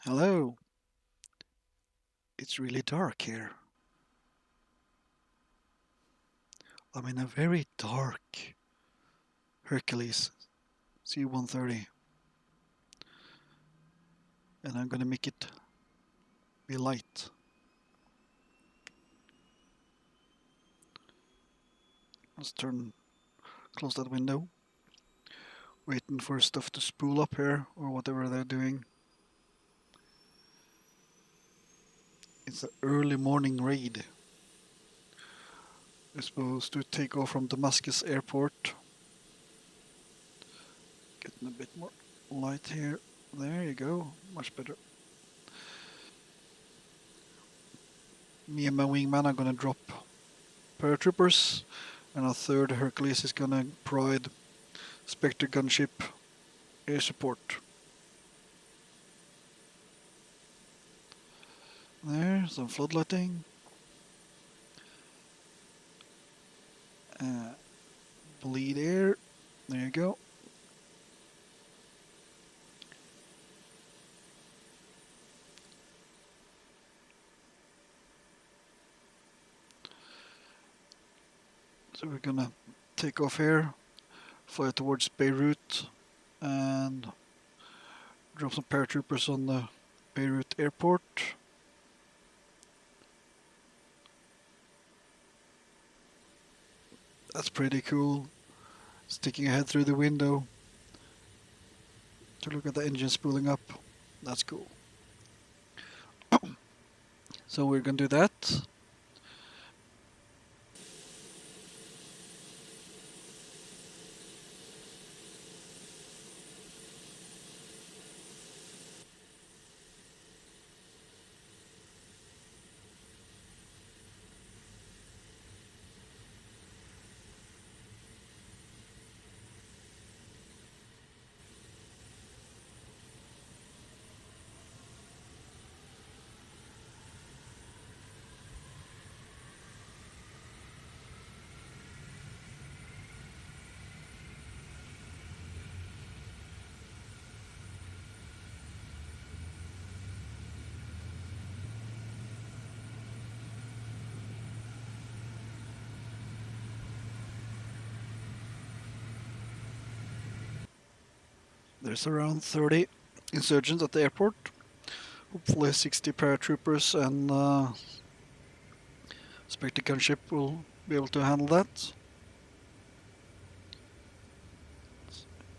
Hello. It's really dark here. I'm in a very dark Hercules C130, and I'm gonna make it be light. Let's close that window. Waiting for stuff to spool up here, or whatever they're doing. It's an early morning raid. We're supposed to take off from Damascus airport. Getting a bit more light here. There you go, much better. Me and my wingman are gonna drop paratroopers, and our third Hercules is gonna provide Spectre gunship air support. There, some floodlighting. Bleed air. There you go. So we're gonna take off here, fly towards Beirut, and drop some paratroopers on the Beirut airport. That's pretty cool. Sticking ahead through the window to look at the engine spooling up. That's cool. So we're gonna do that. There's around 30 insurgents at the airport. Hopefully 60 paratroopers and Spectre gunship will be able to handle that.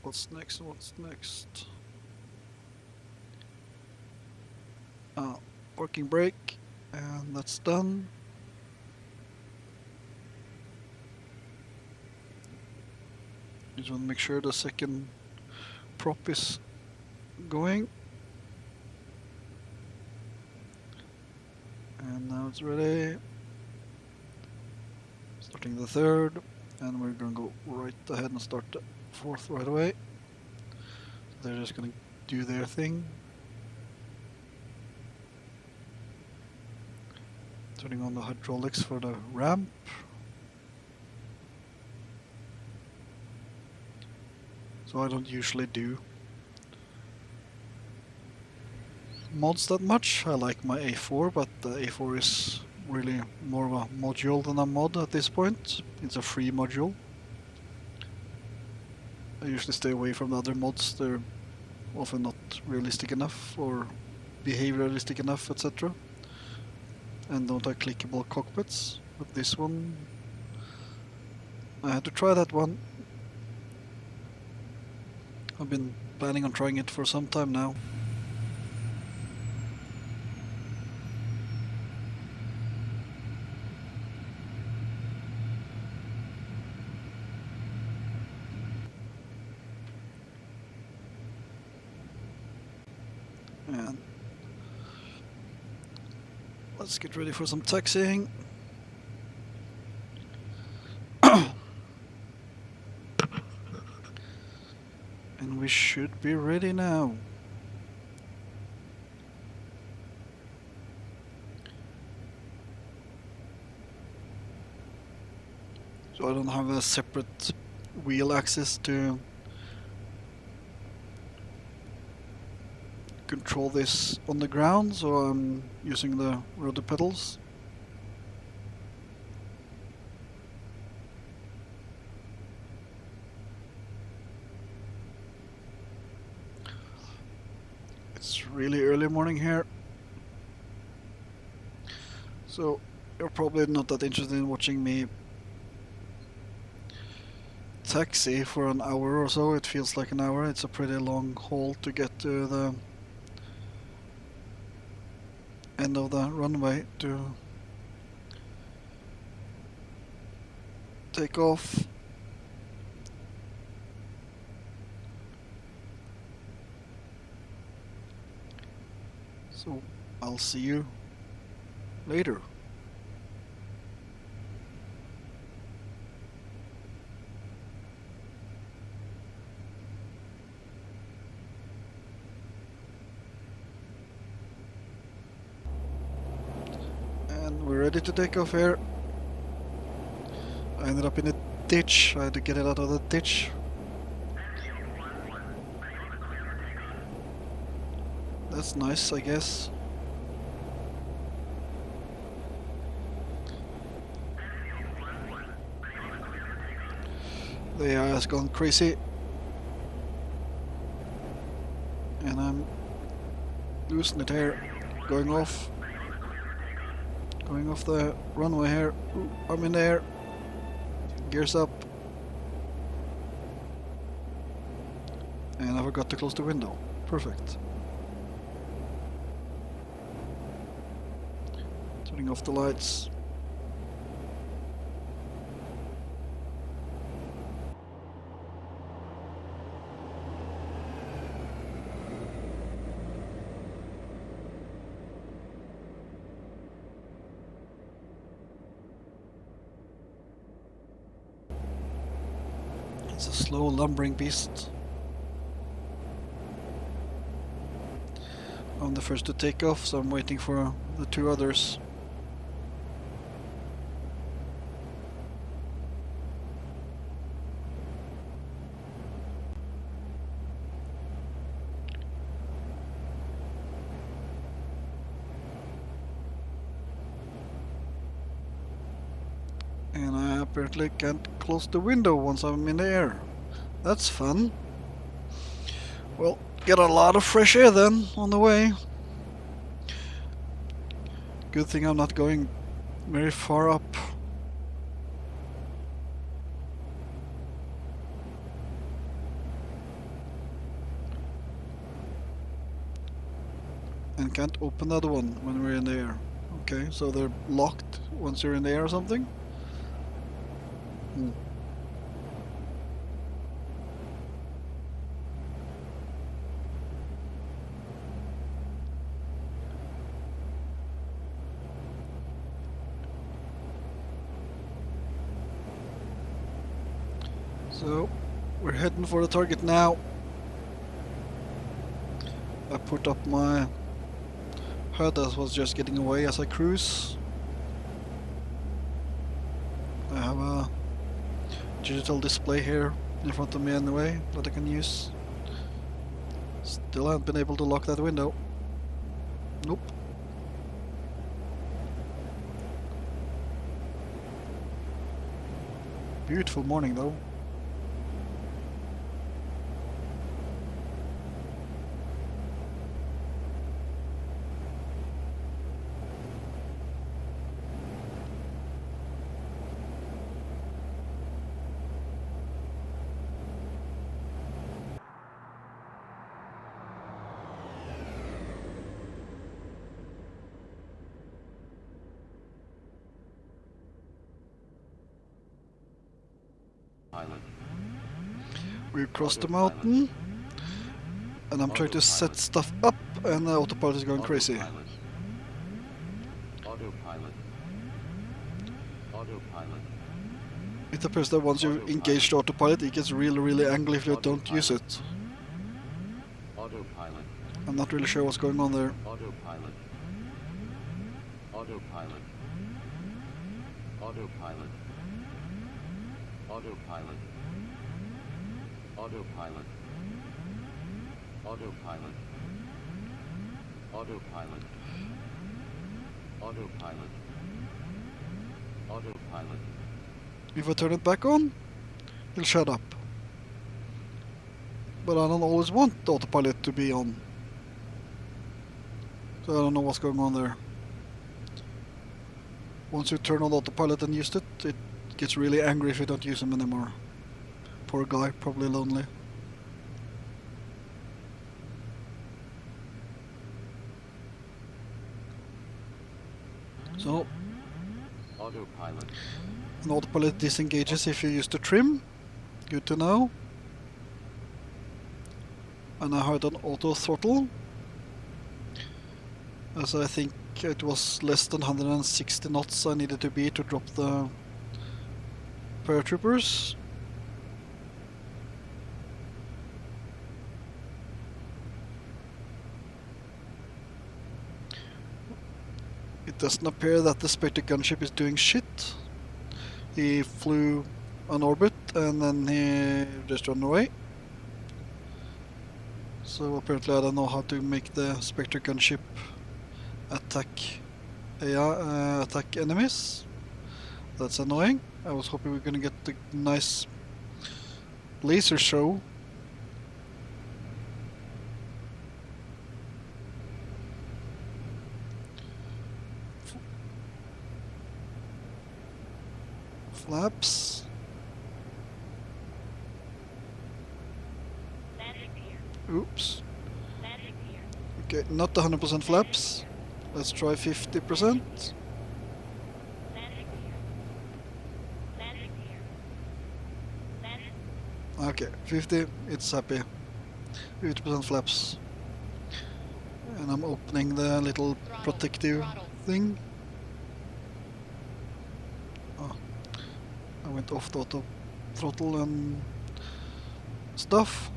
What's next? What's next? Parking brake, and that's done. Just want to make sure the second prop is going. And now it's ready. Starting the third, and we're gonna go right ahead and start the fourth right away. They're just gonna do their thing. Turning on the hydraulics for the ramp. So I don't usually do mods that much. I like my A4, but the A4 is really more of a module than a mod at this point. It's a free module. I usually stay away from the other mods. They're often not realistic enough or behave realistic enough, etc. And don't have clickable cockpits. But this one, I had to try that one. I've been planning on trying it for some time now. And let's get ready for some taxiing. And we should be ready now. So I don't have a separate wheel axis to control this on the ground, so I'm using the rudder pedals. It's really early morning here, so you're probably not that interested in watching me taxi for an hour or so. It feels like an hour. It's a pretty long haul to get to the end of the runway to take off. So I'll see you later. And we're ready to take off here. I ended up in a ditch. I had to get it out of the ditch. That's nice, I guess. The AI has gone crazy. And I'm losing it here. Going off the runway here. Ooh, I'm in the air. Gears up. And I forgot to close the window. Perfect. Turning off the lights. It's a slow lumbering beast. I'm the first to take off, so I'm waiting for the two others. And I apparently can't close the window once I'm in the air. That's fun. Well, get a lot of fresh air then on the way. Good thing I'm not going very far up. And can't open the other one when we're in the air. Okay, so they're locked once you're in the air or something? So, we're heading for the target now. I put up my HUD that was just getting away as I cruise. I have a digital display here in front of me anyway that I can use. Still haven't been able to lock that window. Nope. Beautiful morning though. We crossed the mountain, and I'm trying to set stuff up, and the autopilot is going crazy. It appears that once you engage the autopilot, it gets really angry if you don't use it. I'm not really sure what's going on there. Autopilot. Autopilot. Autopilot. Autopilot. Autopilot. Autopilot. Autopilot. Autopilot. Autopilot. If I turn it back on, he'll shut up. But I don't always want the autopilot to be on. So I don't know what's going on there. Once you turn on the autopilot and use it, it gets really angry if you don't use him anymore. Poor guy, probably lonely. So, Autopilot. an autopilot disengages if you use the trim. Good to know. And I had an auto throttle, as I think it was less than 160 knots I needed to be to drop the paratroopers. It doesn't appear that the Spectre gunship is doing shit. He flew on orbit and then he just ran away. So apparently I don't know how to make the Spectre gunship attack attack enemies. That's annoying. I was hoping we were gonna get the nice laser show. Flaps. Oops. Okay, not 100% flaps. Let's try 50%. Okay, 50, it's happy. 50% flaps. And I'm opening the little protective thing. Oh, I went off the auto throttle and stuff.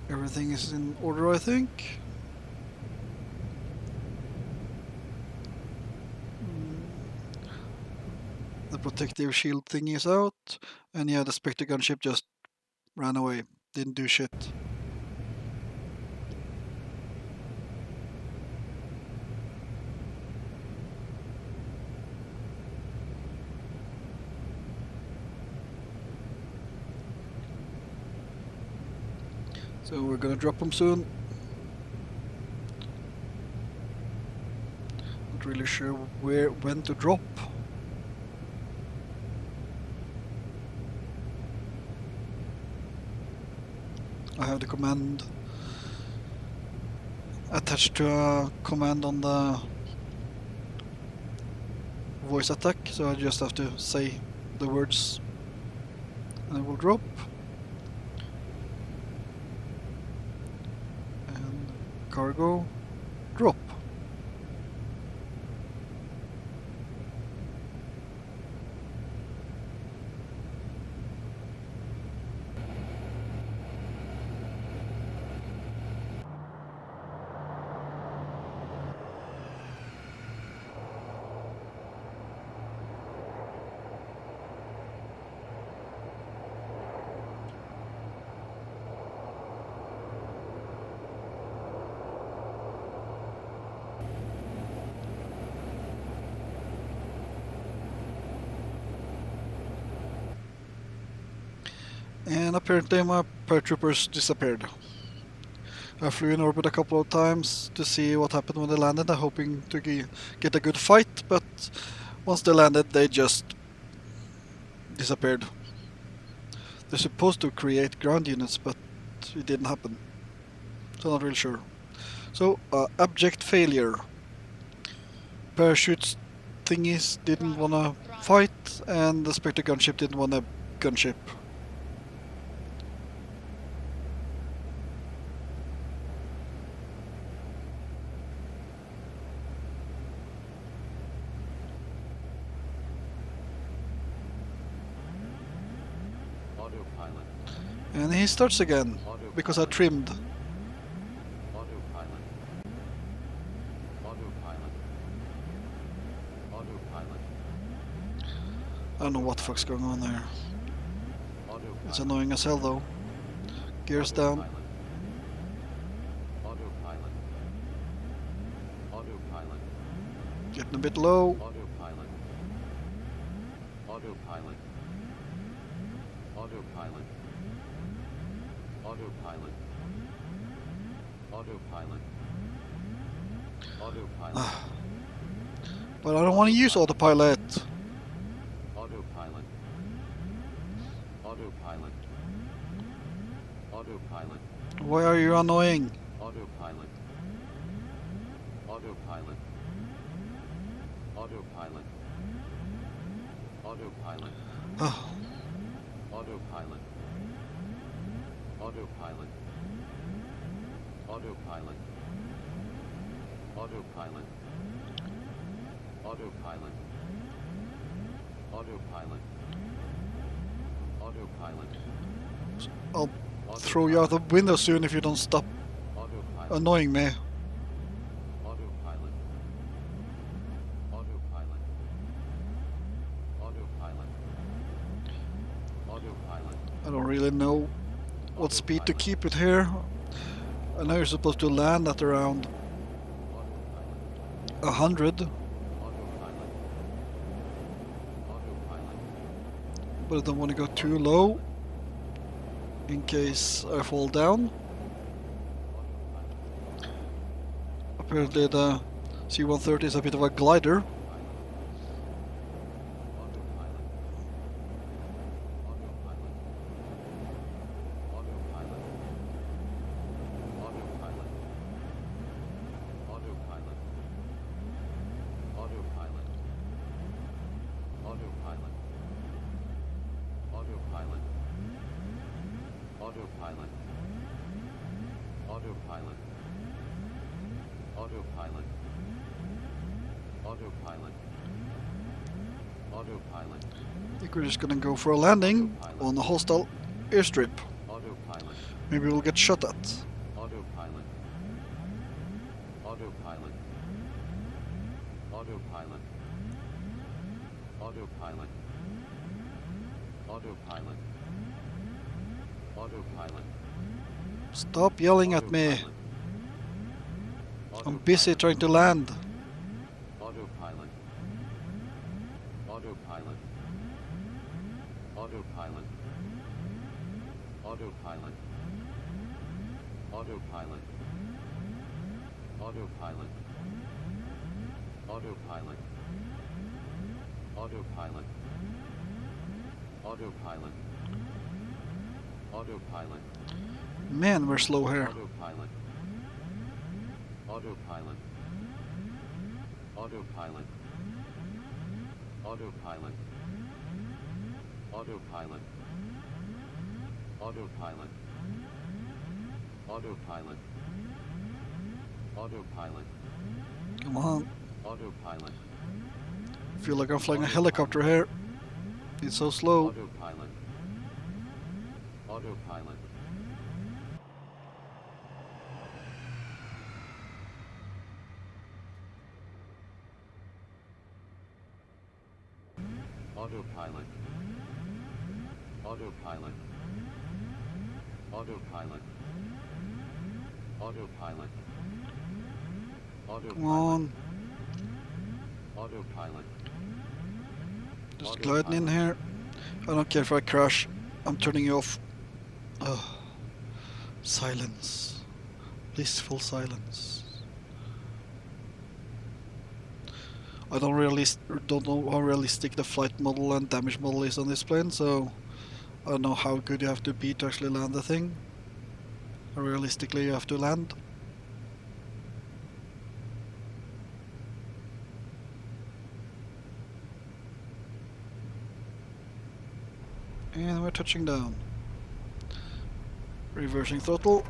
Everything is in order, I think. The protective shield thing is out, and yeah, the Spectre gunship just ran away. Didn't do shit. So we're gonna drop them soon. Not really sure when to drop. I have the command attached to a command on the voice attack, so I just have to say the words and it will drop. And cargo, drop. And apparently my paratroopers disappeared. I flew in orbit a couple of times to see what happened when they landed, hoping to get a good fight, but once they landed they just disappeared. They're supposed to create ground units, but it didn't happen. So not really sure. So, abject failure. Parachutes thingies didn't wanna fight, and the Spectre gunship didn't wanna gunship. Autopilot. And he starts again, because I trimmed. Autopilot. Autopilot. Autopilot. I don't know what the fuck's going on there. It's annoying as hell though. Gears down. Autopilot. Autopilot. Getting a bit low. Autopilot. Autopilot. Autopilot. Autopilot. Autopilot. Autopilot. But I don't want to use autopilot. Autopilot. Autopilot. Autopilot. Why are you annoying? Autopilot. Autopilot. Autopilot. Autopilot. Autopilot. Autopilot. Autopilot. Autopilot. Autopilot. Autopilot. Autopilot. I'll throw you out the window soon if you don't stop Autopilot. annoying me. Autopilot. Autopilot. Autopilot. Autopilot. I don't really know what speed to keep it here. I know you're supposed to land at around 100, Autopilot. Autopilot. but I don't want to go too low in case I fall down. Apparently the C130 is a bit of a glider. Autopilot. Autopilot. Autopilot. Autopilot. I think we're just gonna go for a landing on a hostile airstrip. Autopilot. Maybe we'll get shot at. Autopilot. Autopilot. Autopilot. Autopilot. Autopilot. Autopilot. Stop yelling at me. I'm busy trying to land. Autopilot. Autopilot. Autopilot. Autopilot. Autopilot. Autopilot. Autopilot. Autopilot. Autopilot. Autopilot. Man, we're slow here. Autopilot. Autopilot. Autopilot. Autopilot. Autopilot. Autopilot. Autopilot. Autopilot. Come on. Autopilot. Feel like I'm flying a helicopter here. It's so slow. Autopilot. Autopilot. Autopilot. Autopilot. Autopilot. Autopilot. Come on. Autopilot. Just gliding in here. I don't care if I crash. I'm turning you off. Silence. Blissful silence. I don't know how realistic the flight model and damage model is on this plane, so I don't know how good you have to be to actually land the thing. How realistically you have to land. And we're touching down. Reversing throttle.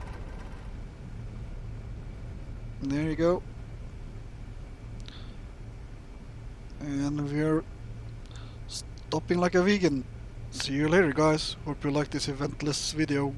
And there you go. And we're stopping like a vegan. See you later, guys. Hope you like this eventless video.